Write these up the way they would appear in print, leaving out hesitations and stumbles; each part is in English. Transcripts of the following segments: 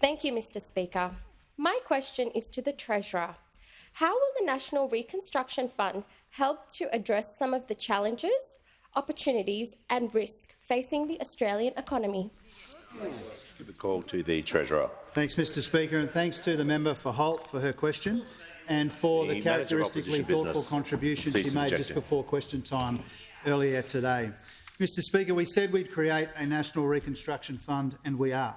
Thank you, Mr Speaker. My question is to the Treasurer. How will the National Reconstruction Fund help to address some of the challenges, opportunities and risks facing the Australian economy? Give a call to the Treasurer. Thanks, Mr Speaker, and thanks to the member for Holt for her question and for the characteristically thoughtful contribution she made just before question time earlier today. Mr Speaker, we said we'd create a National Reconstruction Fund, and we are.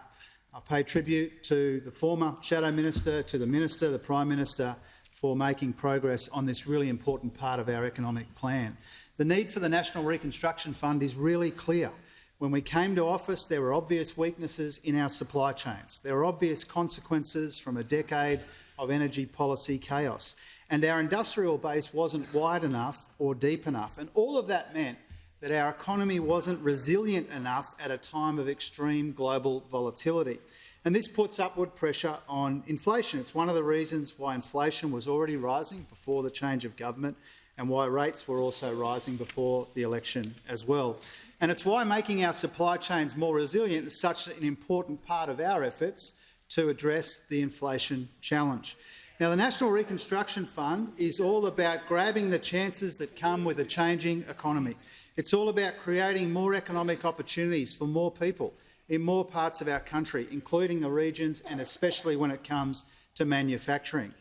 I pay tribute to the former Shadow Minister, to the Minister, the Prime Minister, for making progress on this really important part of our economic plan. The need for the National Reconstruction Fund is really clear. When we came to office, there were obvious weaknesses in our supply chains. There were obvious consequences from a decade of energy policy chaos. And our industrial base wasn't wide enough or deep enough. And all of that meant that our economy wasn't resilient enough at a time of extreme global volatility. And this puts upward pressure on inflation. It's one of the reasons why inflation was already rising before the change of government and why rates were also rising before the election as well. And it's why making our supply chains more resilient is such an important part of our efforts to address the inflation challenge. Now, the National Reconstruction Fund is all about grabbing the chances that come with a changing economy. It's all about creating more economic opportunities for more people in more parts of our country, including the regions and especially when it comes to manufacturing.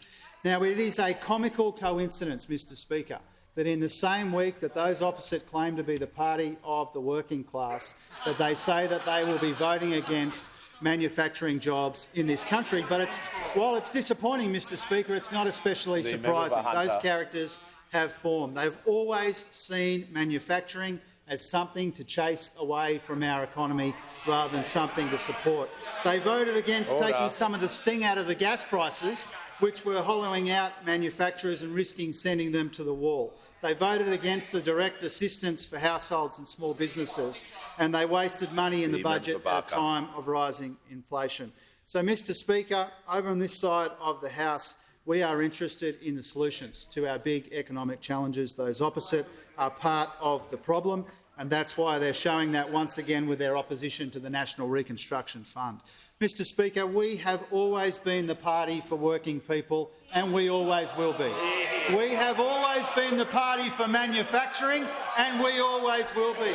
Now, it is a comical coincidence, Mr Speaker, that in the same week that those opposite claim to be the party of the working class, that they say that they will be voting against manufacturing jobs in this country. But while it's disappointing, Mr Speaker, it's not especially surprising. Those characters have formed. They've always seen manufacturing as something to chase away from our economy rather than something to support. They voted against taking some of the sting out of the gas prices, which were hollowing out manufacturers and risking sending them to the wall. They voted against the direct assistance for households and small businesses, and they wasted money in the budget at a time of rising inflation. So, Mr Speaker, over on this side of the House, we are interested in the solutions to our big economic challenges. Those opposite are part of the problem, and that's why they're showing that once again with their opposition to the National Reconstruction Fund. Mr Speaker, we have always been the party for working people, and we always will be. We have always been the party for manufacturing, and we always will be.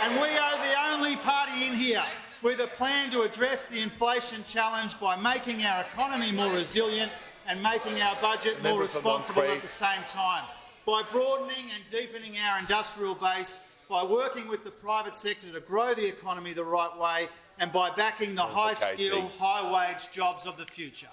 And we are the only party in here with a plan to address the inflation challenge by making our economy more resilient and making our budget more responsible at the same time, by broadening and deepening our industrial base, by working with the private sector to grow the economy the right way, and by backing the high-skill, high-wage jobs of the future.